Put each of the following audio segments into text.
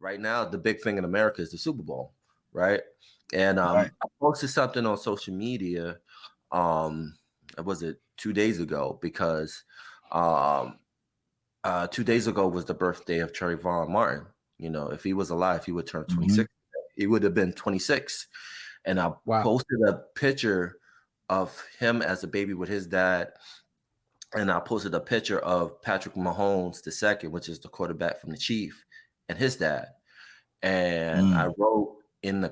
right now the big thing in America is the Super Bowl, right? And Right. I posted something on social media. Was it 2 days ago? Because um, 2 days ago was the birthday of Trayvon Martin. You know, if he was alive, he would turn Mm-hmm. 26. He would have been 26. And I Wow. posted a picture of him as a baby with his dad. And I posted a picture of Patrick Mahomes II, which is the quarterback from the Chief, and his dad. And I wrote in the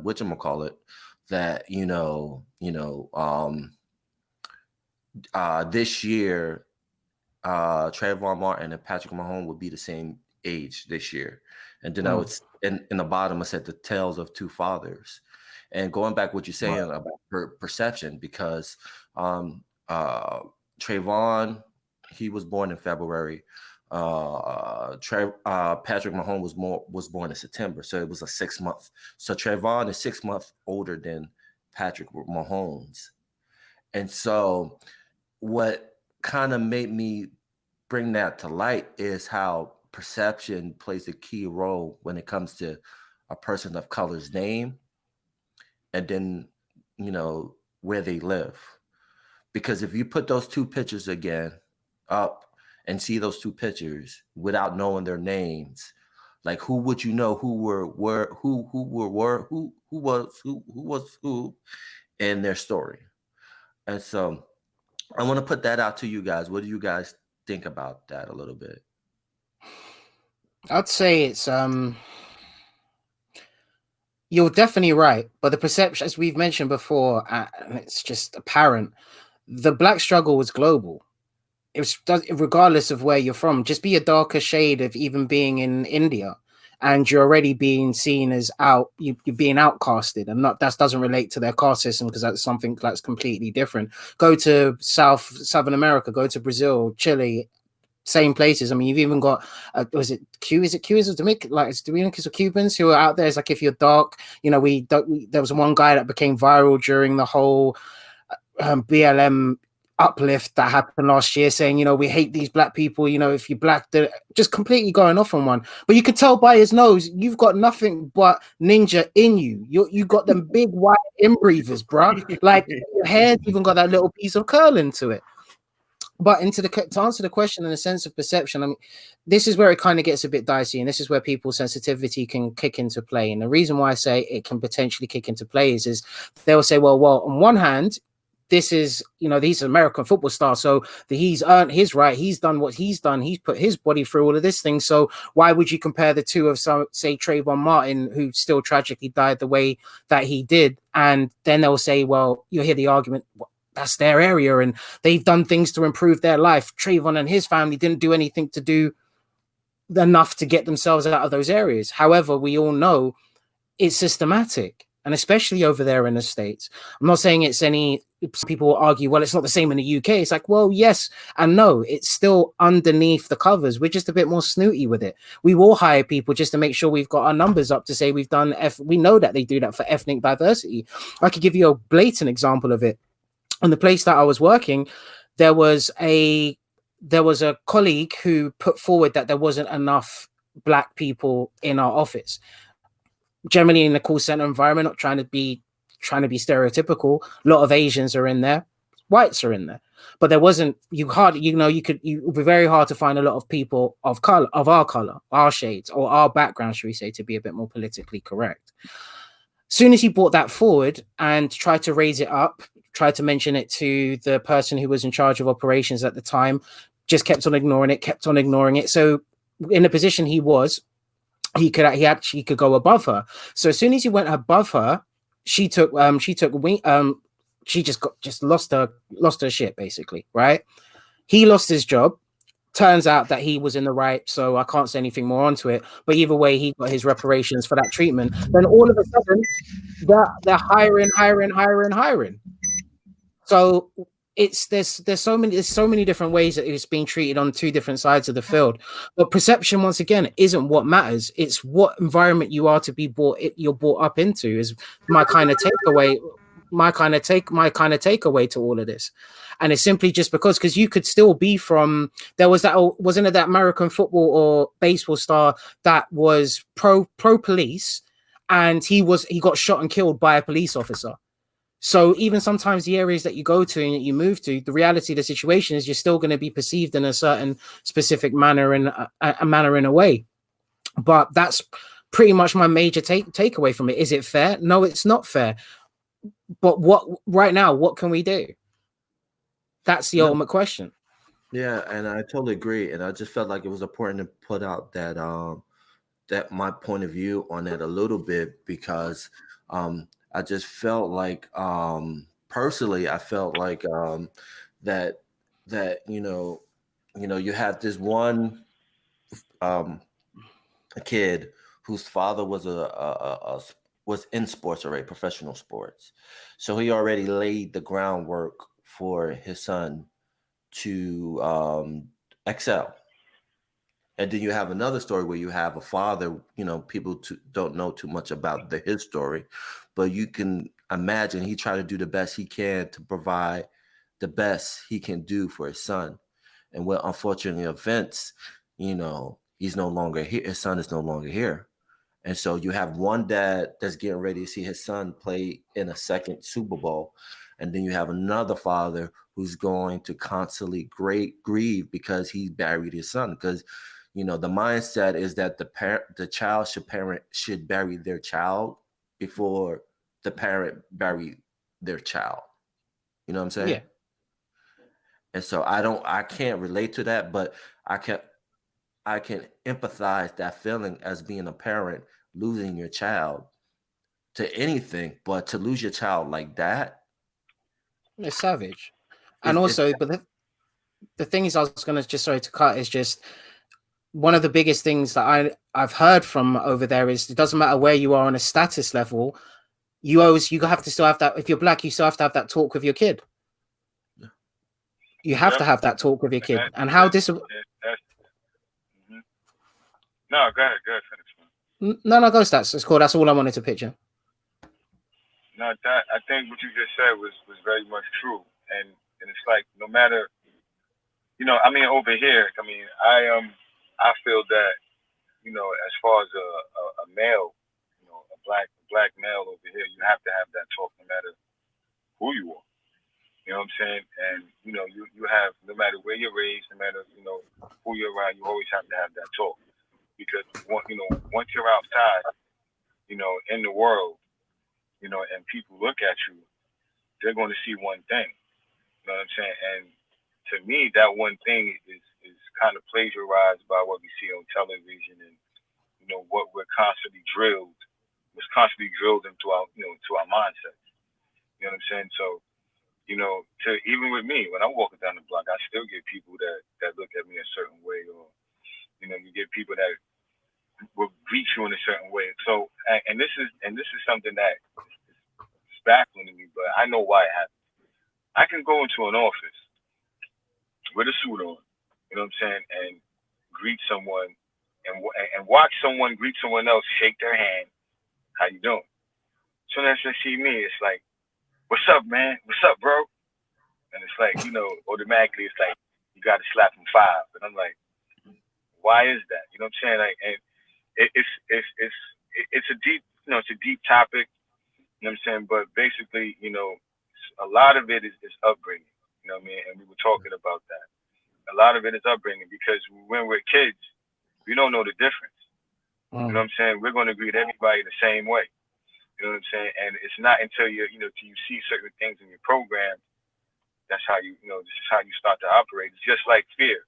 whatchamacallit that this year Trayvon Martin and Patrick Mahomes would be the same age this year. And then I would in the bottom I said the tales of two fathers. And going back what you're saying about perception, because Trayvon, he was born in February. Patrick Mahomes was born in September, so it was a 6 month. So Trayvon is 6 months older than Patrick Mahomes, and so what kind of made me bring that to light is how perception plays a key role when it comes to a person of color's name, and then where they live. Because if you put those two pictures again up and see those two pictures without knowing their names, like who would you know who was who in their story? And so I want to put that out to you guys. What do you guys think about that a little bit? I'd say it's you're definitely right, but the perception, as we've mentioned before, it's just apparent. The black struggle was global. It was regardless of where you're from. Just be a darker shade of even being in India, and you're already being seen as you're being outcasted, and that doesn't relate to their caste system, because that's something that's completely different. Go to Southern America, go to Brazil, Chile, same places. I mean, you've even got is it Dominicans or Cubans who are out there? It's like, if you're dark, there was one guy that became viral during the whole BLM uplift that happened last year, saying, we hate these black people, if you're black, they're just completely going off on one. But you could tell by his nose, you've got nothing but ninja in you. You got them big white inbreathers, bro. Like, your hair's even got that little piece of curl into it. But to answer the question in a sense of perception, I mean, this is where it kind of gets a bit dicey, and this is where people's sensitivity can kick into play. And the reason why I say it can potentially kick into play is they'll say, well, on one hand, this is, these American football stars, so he's earned his right. He's done what he's done. He's put his body through all of this thing. So why would you compare the two of say Trayvon Martin, who still tragically died the way that he did? And then they'll say, well, you'll hear the argument, that's their area and they've done things to improve their life. Trayvon and his family didn't do anything to do enough to get themselves out of those areas. However, we all know it's systematic, and especially over there in the States. I'm not saying it's people will argue, well, it's not the same in the UK. It's like, well, yes and no. It's still underneath the covers. We're just a bit more snooty with it. We will hire people just to make sure we've got our numbers up to say we've done we know that they do that for ethnic diversity. I could give you a blatant example of it. On the place that I was working, there was a colleague who put forward that there wasn't enough black people in our office. Generally in the call center environment, not trying to be stereotypical, a lot of Asians are in there, whites are in there, but there wasn't. It would be very hard to find a lot of people of our color, our shades, or our background, should we say, to be a bit more politically correct. Soon as he brought that forward and tried to raise it up, tried to mention it to the person who was in charge of operations at the time, just kept on ignoring it. So in the position he was, he could go above her. So as soon as he went above her, she just lost her shit, basically, right? He lost his job. Turns out that he was in the right, so I can't say anything more onto it. But either way, he got his reparations for that treatment. Then all of a sudden, they're hiring. So there's so many different ways that it's being treated on two different sides of the field. But perception, once again, isn't what matters. It's what environment you're brought up into. Is my kind of takeaway. my kind of takeaway to all of this. And it's simply just because you could still be from, there was that, wasn't it that American football or baseball star that was pro police, and he got shot and killed by a police officer. So even sometimes the areas that you go to and you move to, the reality of the situation is you're still going to be perceived in a certain specific manner and in a way. But that's pretty much my major takeaway from it. Is it fair? No, it's not fair. But right now, what can we do? That's the ultimate question. Yeah, and I totally agree. And I just felt like it was important to put out that that my point of view on that a little bit, because I just felt like personally, I felt like that you had this one a kid whose father was was in sports already, professional sports. So he already laid the groundwork for his son to excel. And then you have another story where you have a father, people don't know too much about his story, but you can imagine he tried to do the best he can to provide the best he can do for his son. And what unfortunate events, he's no longer here. His son is no longer here. And so you have one dad that's getting ready to see his son play in a second Super Bowl. And then you have another father who's going to constantly grieve because he buried his son. Because, the mindset is that the child should bury their child before the parent bury their child. You know what I'm saying? Yeah. And so I can't relate to that, but I can empathize that feeling as being a parent, losing your child to anything, but to lose your child like that, it's savage. And also, but the thing is, I was going to just, sorry to cut, is just one of the biggest things that I've heard from over there is it doesn't matter where you are on a status level, you have to still have that. If you're black, you still have to have that talk with your kid. You have to have that talk with your kid. And how this. No, go ahead, finish. No, go stats. It's cool. That's all I wanted to pitch in. No, I think what you just said was very much true, and it's like no matter, over here, I feel that, as far as a male, a black male over here, you have to have that talk no matter who you are. You know what I'm saying? And you have, no matter where you're raised, no matter who you're around, you always have to have that talk, because once you're outside, in the world, and people look at you, they're going to see one thing. You know what I'm saying? And to me, that one thing is kind of plagiarized by what we see on television, and what was constantly drilled into our to our mindsets. You know what I'm saying? So, to even with me, when I'm walking down the block, I still get people that look at me a certain way, or you get people that will greet you in a certain way. So, and this is something that is baffling to me, but I know why it happens. I can go into an office with a suit on, you know what I'm saying, and greet someone, and watch someone greet someone else, shake their hand, how you doing? So as they see me, it's like, what's up, man? What's up, bro? And it's like, automatically it's like, you got to slap him 5. And I'm like, why is that? You know what I'm saying? Like, and it's a deep, it's a deep topic. You know what I'm saying? But basically, a lot of it is upbringing. You know what I mean? And we were talking about that. A lot of it is upbringing, because when we're kids, we don't know the difference. You know what I'm saying? We're going to greet everybody the same way. You know what I'm saying? And it's not until till you see certain things in your program, that's how this is how you start to operate. It's just like fear.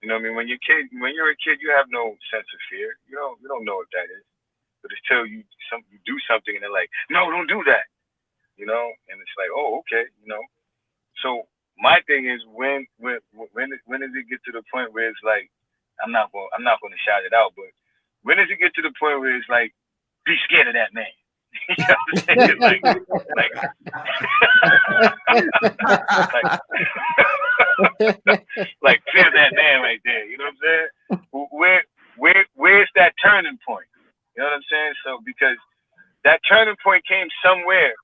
You know what I mean? When you're a kid, you have no sense of fear. You don't know what that is. But it's till you do something and they're like, no, don't do that. And it's like, oh, okay. So my thing is, when does it get to the point where it's like, I'm not going to shout it out, but when does it get to the point where it's like, be scared of that man? You know what I'm saying? Like fear that man right there. You know what I'm saying? Where's that turning point? You know what I'm saying? So because that turning point came somewhere,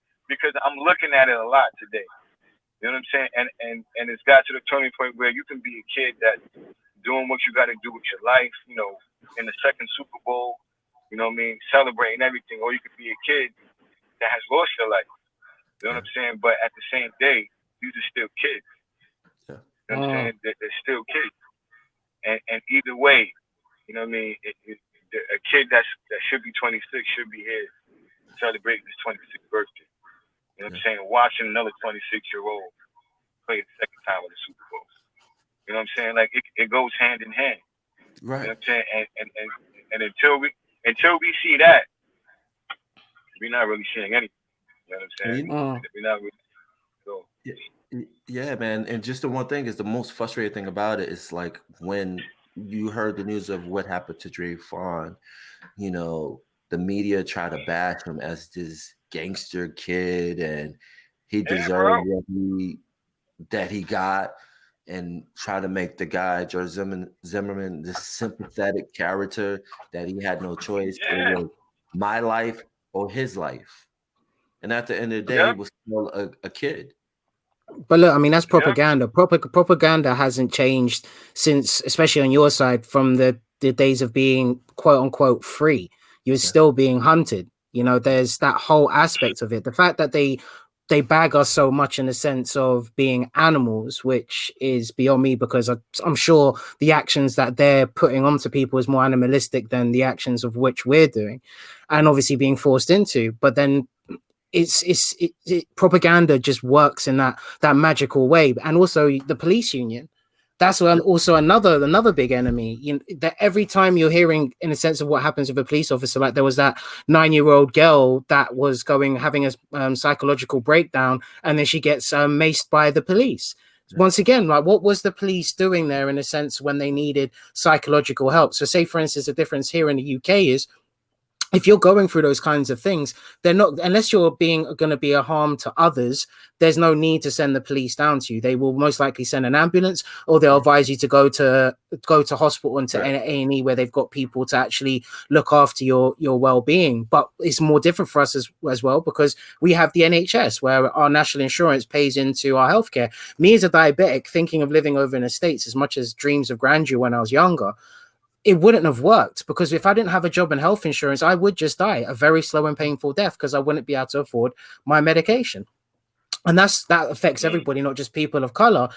because I'm looking at it a lot today. You know what I'm saying? And it's got to the turning point where you can be a kid that's doing what you got to do with your life, you know, in the second Super Bowl, you know what I mean, celebrating everything. Or you could be a kid that has lost your life. You know what I'm saying? But at the same day, these are still kids. Yeah. You know what I'm saying? They're still kids. And either way, you know what I mean, a kid that should be 26 should be here celebrating his 26th birthday. You know what I'm saying? Watching another 26-year-old play the second time with the Super Bowl. You know what I'm saying? Like it goes hand in hand. Right. You know what I'm saying? And until we see that, we're not really seeing anything. You know what I'm saying? We're not really. So. Yeah, man. And just the one thing is the most frustrating thing about it is like when you heard the news of what happened to Trayvon, you know, the media tried to bash him as this gangster kid and he deserved that he got, and try to make the guy George Zimmerman this sympathetic character that he had no choice. It was my life or his life. And at the end of the day, he was still a kid. But look, I mean, that's propaganda. Propaganda hasn't changed since, especially on your side, from the days of being quote unquote free. You're still being hunted. You know, there's that whole aspect of it. The fact that they bag us so much in the sense of being animals, which is beyond me, because I'm sure the actions that they're putting onto people is more animalistic than the actions of which we're doing, and obviously being forced into. But then propaganda just works in that magical way. And also the police union, that's also another big enemy. You know, that every time you're hearing in a sense of what happens with a police officer, like there was that 9-year-old girl that was having a psychological breakdown, and then she gets maced by the police. Once again, like, what was the police doing there in a sense when they needed psychological help? So say, for instance, the difference here in the UK is, if you're going through those kinds of things, they're not, unless you're going to be a harm to others, there's no need to send the police down to you. They will most likely send an ambulance, or they'll advise you to go to hospital and to A&E, where they've got people to actually look after your well-being. But it's more different for us as well, because we have the NHS, where our national insurance pays into our healthcare. Me as a diabetic, thinking of living over in the States, as much as dreams of grandeur when I was younger, it wouldn't have worked, because if I didn't have a job and health insurance, I would just die a very slow and painful death, because I wouldn't be able to afford my medication. And that affects everybody, not just people of color.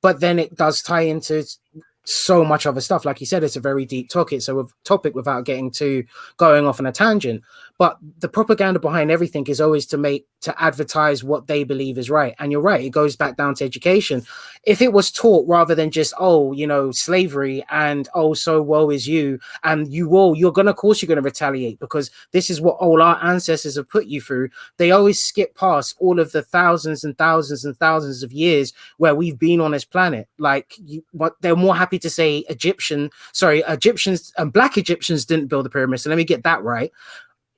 But then it does tie into so much other stuff. Like you said, it's a very deep topic. So a topic without going off on a tangent. But the propaganda behind everything is always to advertise what they believe is right. And you're right, it goes back down to education. If it was taught rather than just, slavery and so woe is you, and you're going to retaliate because this is what all our ancestors have put you through. They always skip past all of the thousands and thousands and thousands of years where we've been on this planet. Like, they're more happy to say Egyptians and Black Egyptians didn't build the pyramids. So let me get that right.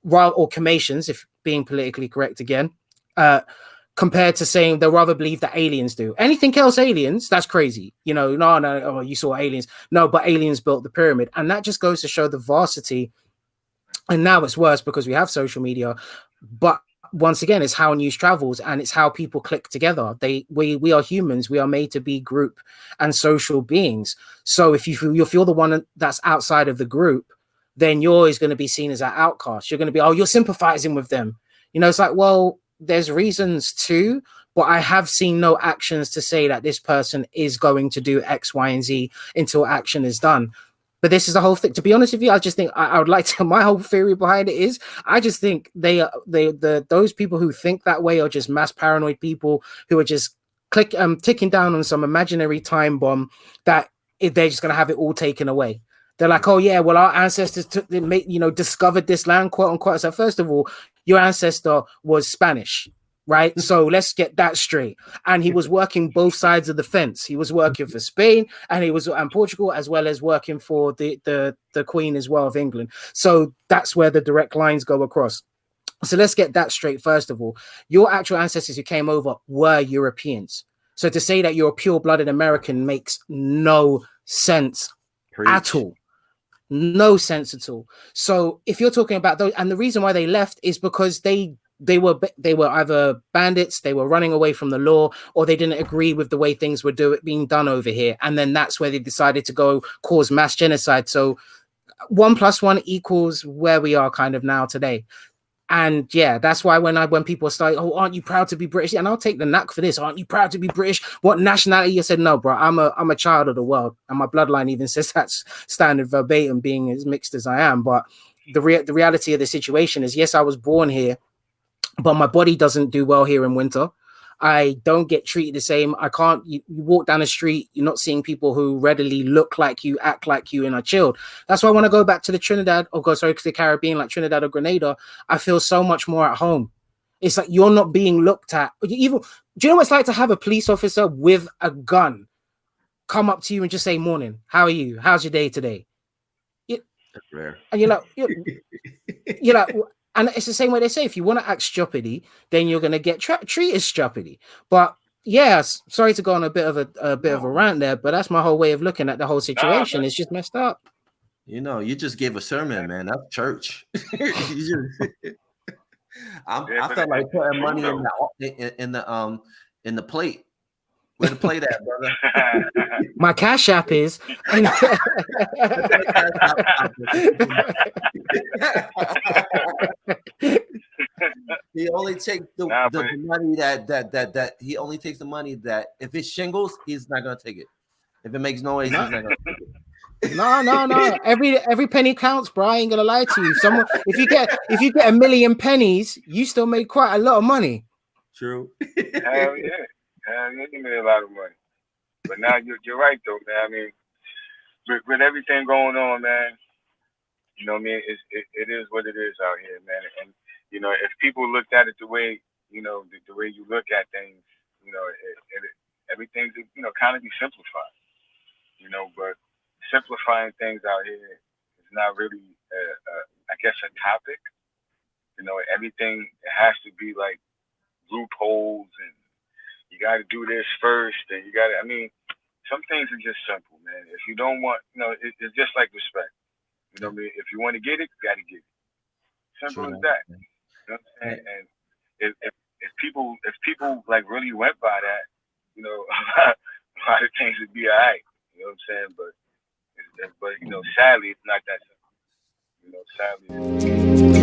Or Comatians, if being politically correct again, compared to saying they'll rather believe that aliens do. Anything else aliens, that's crazy. No, you saw aliens. No, but aliens built the pyramid. And that just goes to show the vastity. And now it's worse because we have social media. But once again, it's how news travels, and it's how people click together. We are humans. We are made to be group and social beings. So if you feel the one that's outside of the group, then you're always going to be seen as an outcast. You're going to be, you're sympathizing with them. It's like, well, there's reasons too, but I have seen no actions to say that this person is going to do X, Y, and Z until action is done. But this is the whole thing. To be honest with you, I just think I would like to. My whole theory behind it is, I just think those people who think that way are just mass paranoid people who are just ticking down on some imaginary time bomb that they're just going to have it all taken away. They're like, oh yeah, well, our ancestors discovered this land, quote unquote. So first of all, your ancestor was Spanish, right? So let's get that straight. And he was working both sides of the fence. He was working for Spain and Portugal, as well as working for the Queen as well of England. So that's where the direct lines go across. So let's get that straight. First of all, your actual ancestors who came over were Europeans. So to say that you're a pure-blooded American makes no sense at all. No sense at all. So if you're talking about those, and the reason why they left is because they they were either bandits, they were running away from the law, or they didn't agree with the way things were being done over here. And then that's where they decided to go cause mass genocide. So 1 + 1 = where we are kind of now today. And yeah, that's why when people start, oh, aren't you proud to be British? And I'll take the knack for this. Aren't you proud to be British? What nationality? I said, no, bro, I'm a child of the world, and my bloodline even says that's standard verbatim, being as mixed as I am. But the reality of the situation is, yes, I was born here, but my body doesn't do well here in winter. I don't get treated the same. I can't. You walk down the street, you're not seeing people who readily look like you, act like you, and are chilled. That's why when I go back to the Trinidad, or to the Caribbean, like Trinidad or Grenada, I feel so much more at home. It's like you're not being looked at. Even, do you know what it's like to have a police officer with a gun come up to you and just say, "Morning, how are you? How's your day today?" That's rare. And you're like. And it's the same way they say, if you want to act stupidly, then you're going to get treated stupidly. But yeah, sorry to go on a bit of a rant there, but that's my whole way of looking at the whole situation. It's just messed up. You know, you just gave a sermon, man. That's church. I felt like putting money in the plate. Where the plate at, brother? My Cash App is. He only takes the money that he only takes the money that if it's shingles, he's not gonna take it. If it makes noise, he's not gonna take it. No. Every penny counts, bro. I ain't gonna lie to you. If you get 1 million pennies, you still made quite a lot of money. True. Hell yeah. You made a lot of money. But now you're right though, man. I mean, with everything going on, man, you know what I mean? It is what it is out here, man. And you know, if people looked at it the way, you know, the way you look at things, you know, everything's, you know, kind of be simplified. You know, but simplifying things out here is not really, I guess, a topic. You know, everything has to be like loopholes, and you got to do this first, and you got to, I mean, some things are just simple, man. If you don't want, you know, it's just like respect. You know what I mean? If you want to get it, you got to get it. Simple as that. You know what I'm saying? And if people like really went by that, you know, a lot of things would be all right. You know what I'm saying? But you know, sadly, it's not that simple. You know, sadly.